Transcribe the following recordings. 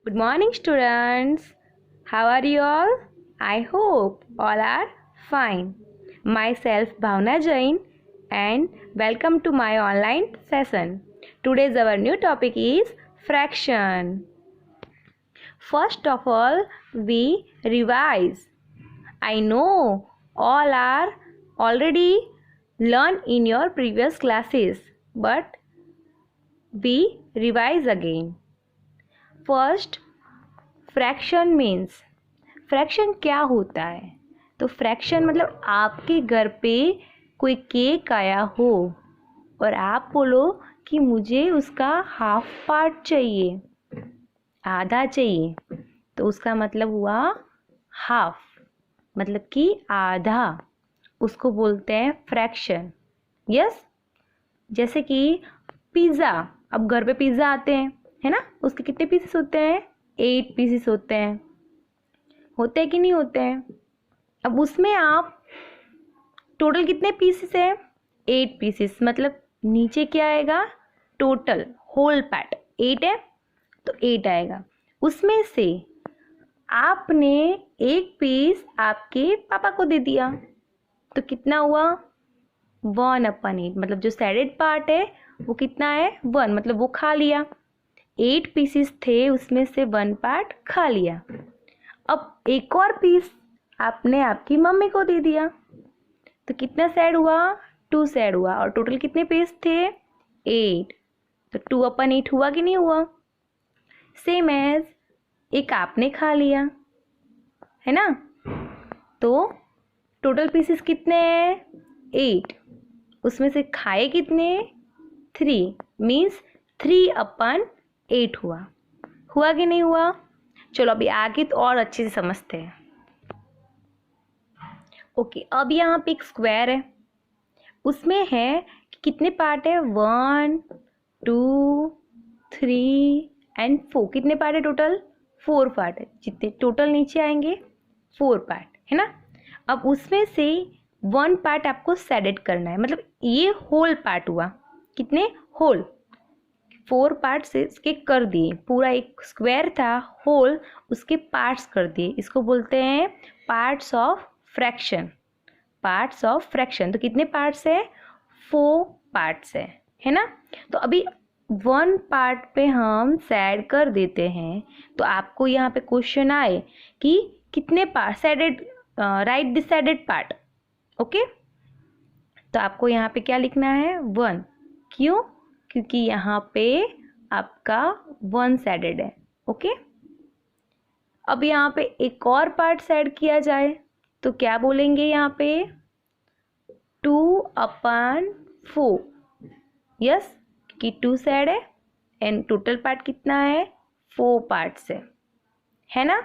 Good morning, students. How are you all? I hope all are fine. Myself, Bhavna Jain, and welcome to my online session. Today's our new topic is fraction. First of all, we revise. I know all are already learned in your previous classes, but we revise again. First, fraction means fraction क्या होता है? तो fraction मतलब आपके घर पे कोई cake आया हो और आप बोलो कि मुझे उसका हाफ पार्ट चाहिए, आधा चाहिए, तो उसका मतलब हुआ हाफ, मतलब कि आधा, उसको बोलते हैं फ्रैक्शन. यस. जैसे कि पिज़्ज़ा, अब घर पे पिज़्ज़ा आते हैं, है ना, उसके कितने पीसेस होते हैं? 8 पीसेस होते हैं कि नहीं होते हैं? अब उसमें आप टोटल कितने पीसेस हैं? 8 पीसेस, मतलब नीचे क्या आएगा? टोटल होल पार्ट 8 है तो 8 आएगा. उसमें से आपने एक पीस आपके पापा को दे दिया तो कितना हुआ? 1/8, मतलब जो सैडेड पार्ट है वो कितना है? 1, मतलब वो खा लिया. 8 पीसेस थे, उसमें से 1 पार्ट खा लिया. अब एक और पीस आपने आपकी मम्मी को दे दिया तो कितना सैड हुआ? 2 सैड हुआ. और टोटल कितने पीस थे? 8, तो 2/8 हुआ कि नहीं हुआ? सेम एज एक आपने खा लिया, है ना, तो टोटल पीसेस कितने हैं? 8. उसमें से खाए कितने? 3, मीन्स 3/8 हुआ कि नहीं हुआ? चलो अभी आगे तो और अच्छे से समझते हैं. ओके, अब यहाँ पे एक स्क्वायर है, उसमें है कि कितने पार्ट है? 1, 2, 3 एंड 4. कितने पार्ट है टोटल? 4 पार्ट है. जितने टोटल नीचे आएंगे 4 पार्ट, है ना. अब उसमें से 1 पार्ट आपको सैडेड करना है, मतलब ये होल पार्ट हुआ. कितने? होल. 4 पार्ट्स इसके कर दिए, पूरा एक स्क्वायर था होल, उसके पार्ट्स कर दिए. इसको बोलते हैं parts of fraction. Parts of fraction. तो कितने पार्ट्स है? 4 पार्ट्स है ना. तो अभी 1 पार्ट पे हम सैड कर देते हैं तो आपको यहाँ पे क्वेश्चन आए कि कितने part shaded, right this shaded part. Okay, तो आपको यहाँ पे क्या लिखना है? 1. क्यों? क्योंकि यहाँ पे आपका 1 सैडेड है. ओके, अब यहाँ पे एक और पार्ट सैड किया जाए तो क्या बोलेंगे यहाँ पे? 2/4. यस, कि 2 सैड है एंड टोटल पार्ट कितना है? 4 पार्ट्स है ना.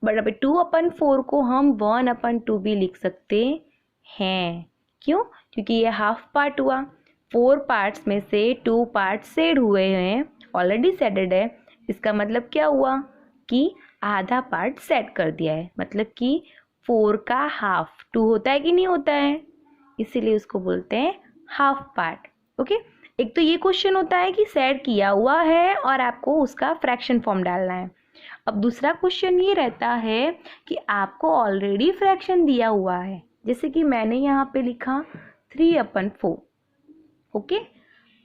बट अभी 2/4 को हम 1/2 भी लिख सकते हैं. क्यों? क्योंकि ये हाफ पार्ट हुआ. 4 पार्ट्स में से 2 पार्ट सेड हुए हैं, ऑलरेडी सेडेड है. इसका मतलब क्या हुआ कि आधा पार्ट सेड कर दिया है, मतलब कि 4 का हाफ 2 होता है कि नहीं होता है, इसीलिए उसको बोलते हैं हाफ पार्ट. ओके, एक तो ये क्वेश्चन होता है कि सेड किया हुआ है और आपको उसका फ्रैक्शन फॉर्म डालना है. अब दूसरा क्वेश्चन ये रहता है कि आपको ऑलरेडी फ्रैक्शन दिया हुआ है, जैसे कि मैंने यहाँ पे लिखा 3/4. ओके,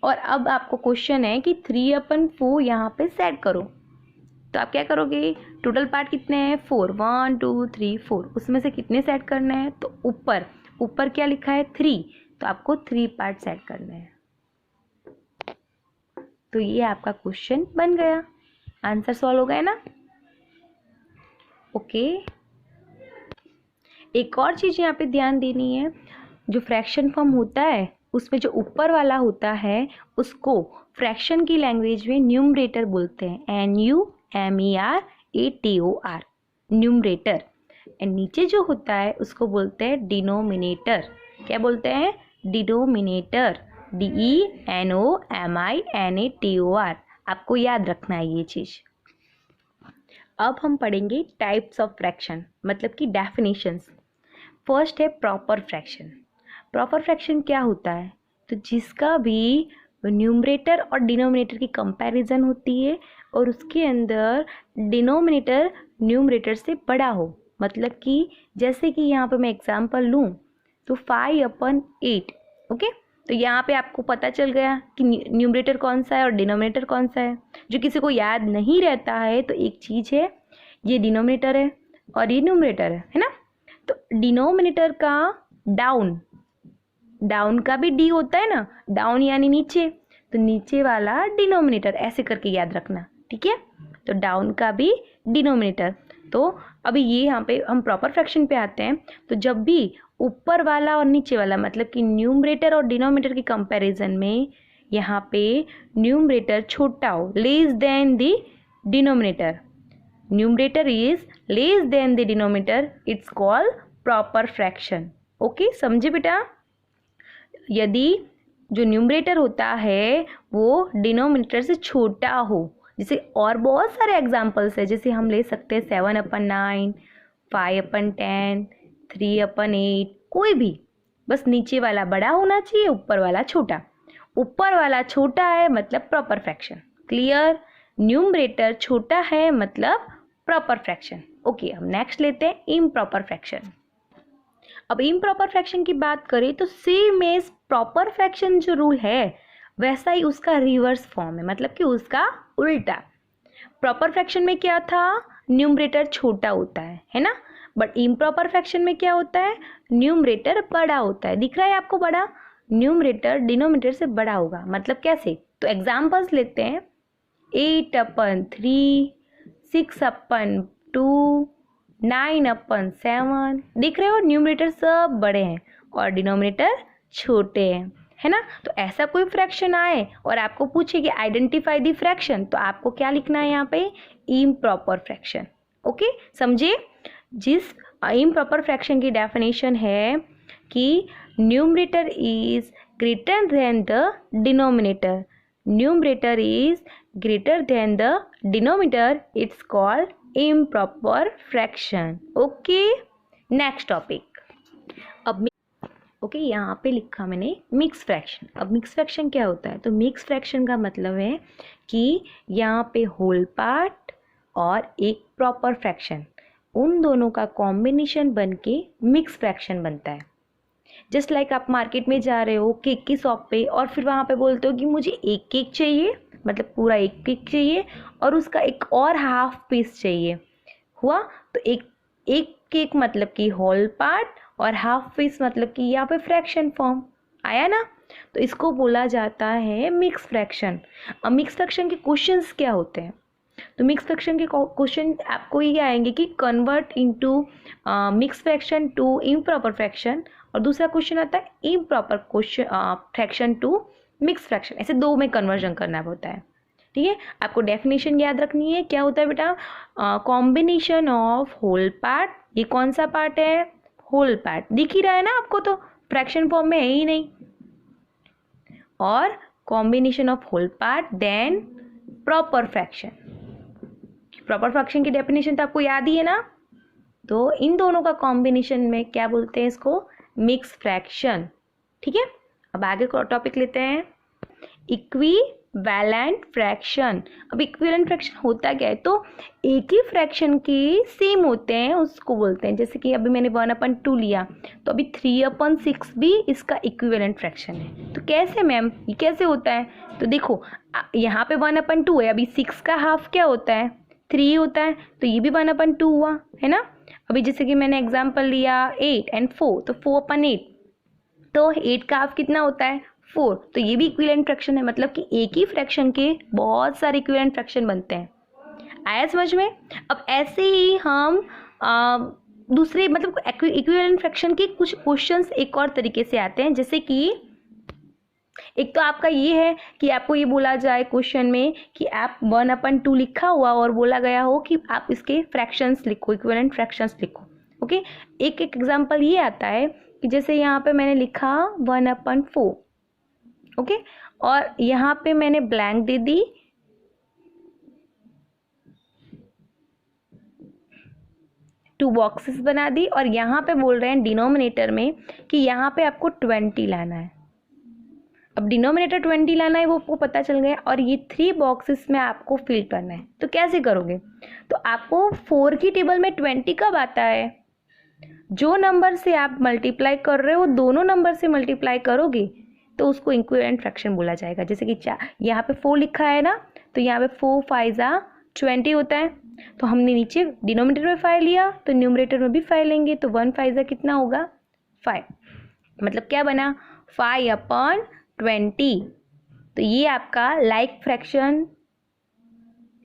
और अब आपको क्वेश्चन है कि 3/4 यहाँ पे सेट करो, तो आप क्या करोगे? टोटल पार्ट कितने हैं? 4. 1, 2, 3, 4. उसमें से कितने सेट करने हैं? तो ऊपर क्या लिखा है? 3, तो आपको 3 पार्ट सेट करने हैं. तो ये आपका क्वेश्चन बन गया. आंसर सॉल्व हो गया ना. ओके, एक और चीज़ यहाँ पे ध्यान देनी है, जो फ्रैक्शन फॉर्म होता है उसमें जो ऊपर वाला होता है उसको फ्रैक्शन की लैंग्वेज में न्यूमरेटर बोलते हैं. NUMERATOR, numerator. एंड नीचे जो होता है उसको बोलते हैं डिनोमिनेटर. क्या बोलते हैं? डिनोमिनेटर. DENOMINATOR. आपको याद रखना है ये चीज़. अब हम पढ़ेंगे टाइप्स ऑफ फ्रैक्शन, मतलब कि डेफिनेशंस. फर्स्ट है प्रॉपर फ्रैक्शन. प्रॉपर फ्रैक्शन क्या होता है? तो जिसका भी न्यूमरेटर और डिनोमिनेटर की कंपैरिजन होती है और उसके अंदर डिनोमिनेटर न्यूमरेटर से बड़ा हो। मतलब कि जैसे कि यहाँ पे मैं एग्जांपल लूँ तो 5/8। ओके, तो यहाँ पे आपको पता चल गया कि न्यूमरेटर कौन सा है और डिनोमिनेटर कौन सा है। जो किसी को याद नहीं रहता है तो एक चीज़ है, ये डिनोमिनेटर है और ये न्यूमरेटर है ना। तो डिनोमिनेटर का डाउन का भी डी होता है ना, डाउन यानी नीचे, तो नीचे वाला डिनोमिनेटर, ऐसे करके याद रखना, ठीक है। तो डाउन का भी डिनोमिनेटर। तो अभी ये यहाँ पे हम प्रॉपर फ्रैक्शन पे आते हैं। तो जब भी ऊपर वाला और नीचे वाला, मतलब कि न्यूमरेटर और डिनोमिनेटर की कंपैरिजन में यहाँ पे न्यूमरेटर छोटा हो, less than the denominator, numerator is less than the denominator, it's called proper fraction. Okay, समझे बेटा। यदि जो न्यूमरेटर होता है वो डिनोमिनेटर से छोटा हो, जैसे और बहुत सारे एग्जाम्पल्स है, जैसे हम ले सकते हैं 7/9, 5/10, 3/8, कोई भी, बस नीचे वाला बड़ा होना चाहिए, ऊपर वाला छोटा। ऊपर वाला छोटा है मतलब प्रॉपर फ्रैक्शन। क्लियर? न्यूमरेटर छोटा है मतलब प्रॉपर फ्रैक्शन। ओके, हम नेक्स्ट लेते हैं इम्प्रॉपर फ्रैक्शन। अब इम्प्रॉपर फ्रैक्शन की बात करें तो सेम एज प्रॉपर फ्रैक्शन जो रूल है वैसा ही उसका रिवर्स फॉर्म है, मतलब कि उसका उल्टा। प्रॉपर फ्रैक्शन में क्या था, न्यूमरेटर छोटा होता है ना। बट इम्प्रॉपर फ्रैक्शन में क्या होता है, न्यूमरेटर बड़ा होता है। दिख रहा है आपको बड़ा, न्यूमरेटर डिनोमिनेटर से बड़ा होगा। मतलब कैसे, तो एग्जांपल्स लेते हैं। 8/3, 6/2, 9/7। दिख रहे हो, न्यूमरेटर सब बड़े हैं और डिनोमिनेटर छोटे हैं, है ना। तो ऐसा कोई फ्रैक्शन आए और आपको पूछे कि आइडेंटिफाई द फ्रैक्शन, तो आपको क्या लिखना है यहाँ पे, इम्प्रॉपर फ्रैक्शन। ओके, समझे। जिस इम्प्रॉपर फ्रैक्शन की डेफिनेशन है कि numerator is greater than the denominator, numerator is greater than the denominator, it's called improper fraction. Okay, next topic. अब ओके, यहाँ पे लिखा मैंने मिक्स फ्रैक्शन। अब मिक्स फ्रैक्शन क्या होता है, तो मिक्स फ्रैक्शन का मतलब है कि यहाँ पे होल पार्ट और एक प्रॉपर फ्रैक्शन, उन दोनों का कॉम्बिनेशन बन के मिक्स फ्रैक्शन बनता है। जस्ट लाइक आप मार्केट में जा रहे हो केक की शॉप पे और फिर वहाँ पे बोलते हो कि मुझे एक केक चाहिए, मतलब पूरा एक केक चाहिए और उसका एक और हाफ पीस चाहिए। हुआ, तो एक केक मतलब कि होल पार्ट और हाफ पीस मतलब कि यहाँ पे फ्रैक्शन फॉर्म आया ना। तो इसको बोला जाता है मिक्स फ्रैक्शन। अब मिक्स फ्रैक्शन के क्वेश्चंस क्या होते हैं, तो मिक्स फ्रैक्शन के क्वेश्चन आपको ये आएंगे कि convert into mix fraction to improper fraction, और दूसरा क्वेश्चन आता है improper question fraction to mix fraction. ऐसे दो में कन्वर्जन करना होता है, ठीक है। आपको डेफिनेशन याद रखनी है। क्या होता है बेटा, कॉम्बिनेशन ऑफ होल पार्ट, ये कौन सा पार्ट है, होल पार्ट, दिख ही रहा है ना आपको, तो फ्रैक्शन फॉर्म में है ही नहीं, और combination of whole part then proper fraction. Proper fraction की डेफिनेशन तो आपको याद ही है ना। तो इन दोनों का कॉम्बिनेशन में क्या बोलते हैं, इसको मिक्स फ्रैक्शन, ठीक है। अब आगे का टॉपिक लेते हैं, इक्विवेलेंट फ्रैक्शन। अब इक्विवेलेंट फ्रैक्शन होता क्या है, तो एक ही फ्रैक्शन के सेम होते हैं उसको बोलते हैं। जैसे कि अभी मैंने 1/2 लिया, तो अभी 3/6 भी इसका इक्विवेलेंट फ्रैक्शन है। तो कैसे मैम, ये कैसे होता है, तो देखो यहाँ पे 1/2 है, अभी 6 का हाफ क्या होता है, 3 होता है, तो ये भी 1/2 हुआ, है ना। अभी जैसे कि मैंने एग्जाम्पल लिया 8 and 4, तो 4/8, तो 8 का हाफ कितना होता है, 4, तो ये भी इक्विवेलेंट फ्रैक्शन है। मतलब कि एक ही फ्रैक्शन के बहुत सारे इक्विवेलेंट फ्रैक्शन बनते हैं। आया समझ में। अब ऐसे ही हम दूसरे मतलब इक्विवेलेंट फ्रैक्शन के कुछ क्वेश्चंस एक और तरीके से आते हैं। जैसे कि एक तो आपका ये है कि आपको ये बोला जाए क्वेश्चन में कि आप 1/2 लिखा हुआ और बोला गया हो कि आप इसके फ्रैक्शंस लिखो, इक्विवेलेंट फ्रैक्शंस लिखो। ओके, एक एग्जांपल ये आता है कि जैसे यहाँ पे मैंने लिखा 1/4, ओके, और यहाँ पे मैंने ब्लैंक दे दी, टू बॉक्सेस बना दी, और यहाँ पे बोल रहे हैं डिनोमिनेटर में कि यहाँ पे आपको 20 लाना है। अब डिनोमिनेटर 20 लाना है वो आपको पता चल गया, और ये 3 बॉक्सेस में आपको फिल करना है। तो कैसे करोगे? तो आपको 4 की टेबल में 20 कब आता है? जो नंबर से आप मल्टीप्लाई कर रहे हो दोनों नंबर से मल्टीप्लाई करोगे तो उसको इक्विवेलेंट फ्रैक्शन बोला जाएगा। जैसे कि यहाँ पे 4 लिखा है ना, तो यहाँ पे 4 5 20 होता है, तो हमने नीचे डिनोमिनेटर में 5 लिया तो न्यूमरेटर में भी 5 लेंगे, तो 1 5 कितना होगा? 5। मतलब क्या बना? 5/20। तो ये आपका लाइक फ्रैक्शन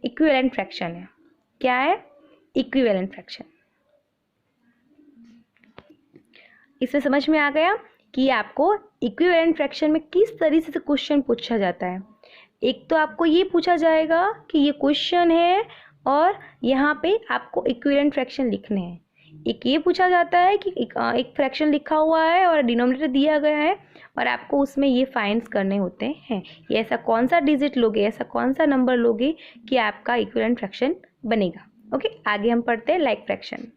इक्विवेलेंट फ्रैक्शन है। क्या है? Equivalent fraction. इससे समझ में आ गया कि आपको इक्विवेलेंट फ्रैक्शन में किस तरीके से क्वेश्चन पूछा जाता है। एक तो आपको ये पूछा जाएगा कि ये क्वेश्चन है और यहाँ पे आपको इक्विवेलेंट फ्रैक्शन लिखने हैं। एक ये पूछा जाता है कि एक फ्रैक्शन लिखा हुआ है और डिनोमिनेटर दिया गया है और आपको उसमें ये फाइंड्स करने होते हैं। ये ऐसा कौन सा डिजिट लोगे, ऐसा कौन सा नंबर लोगे कि आपका इक्विवेलेंट फ्रैक्शन बनेगा। ओके, आगे हम पढ़ते हैं लाइक फ्रैक्शन।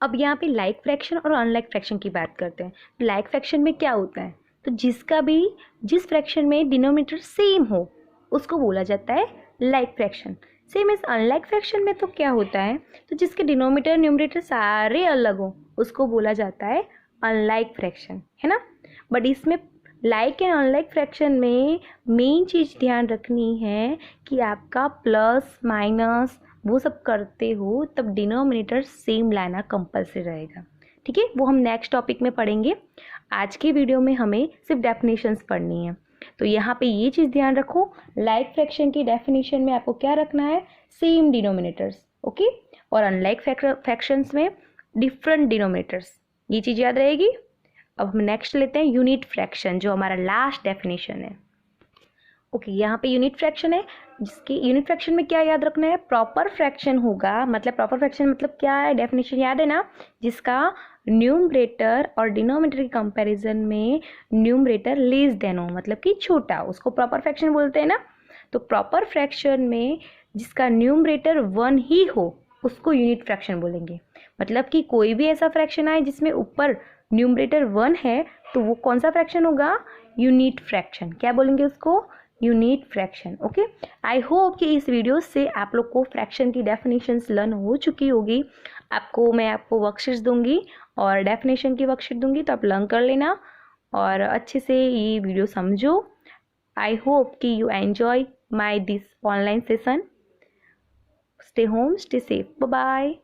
अब यहाँ पे लाइक फ्रैक्शन और अनलाइक फ्रैक्शन की बात करते हैं। लाइक फ्रैक्शन में क्या होता है? तो जिस फ्रैक्शन में डिनोमिनेटर सेम हो उसको बोला जाता है लाइक फ्रैक्शन। सेम इस अनलाइक फ्रैक्शन में तो क्या होता है? तो जिसके डिनोमिनेटर न्यूमरेटर सारे अलग हो उसको बोला जाता है अनलाइक फ्रैक्शन, है ना। बट इसमें लाइक एंड अनलाइक फ्रैक्शन में मेन चीज़ ध्यान रखनी है कि आपका प्लस माइनस वो सब करते हो तब डिनोमिनेटर सेम लाना कंपल्सरी रहेगा। ठीक है, वो हम नेक्स्ट टॉपिक में पढ़ेंगे। आज की वीडियो में हमें सिर्फ डेफिनेशंस पढ़नी है। तो यहाँ पे ये चीज़ ध्यान रखो, लाइक फ्रैक्शन की डेफिनेशन में आपको क्या रखना है? Same denominators. ओके, और अनलाइक फ्रैक्शंस में डिफरेंट डिनोमिनेटर्स। ये चीज़ याद रहेगी। अब हम नेक्स्ट लेते हैं यूनिट फ्रैक्शन, जो हमारा लास्ट डेफिनेशन है। ओके, यहाँ पे यूनिट फ्रैक्शन है, जिसकी यूनिट फ्रैक्शन में क्या याद रखना है? प्रॉपर फ्रैक्शन होगा। मतलब प्रॉपर फ्रैक्शन मतलब क्या है? डेफिनेशन याद है ना, जिसका न्यूमरेटर और डिनोमिनेटर के कंपैरिजन में न्यूमरेटर लेस देन हो, मतलब कि छोटा, उसको प्रॉपर फ्रैक्शन बोलते हैं ना। तो प्रॉपर फ्रैक्शन में जिसका न्यूमरेटर 1 ही हो उसको यूनिट फ्रैक्शन बोलेंगे। मतलब कि कोई भी ऐसा फ्रैक्शन आए जिसमें ऊपर न्यूमरेटर 1 है तो वो कौन सा फ्रैक्शन होगा? Unit fraction. क्या बोलेंगे उसको? Unit fraction. ओके, आई होप कि इस वीडियो से आप लोग को फ्रैक्शन की डेफिनेशंस लर्न हो चुकी होगी। मैं आपको वर्कशीट्स दूंगी और डेफिनेशन की वर्कशीट दूंगी, तो आप लर्न कर लेना और अच्छे से ये वीडियो समझो। आई होप कि you enjoy my this online session. Stay home, stay safe, bye bye.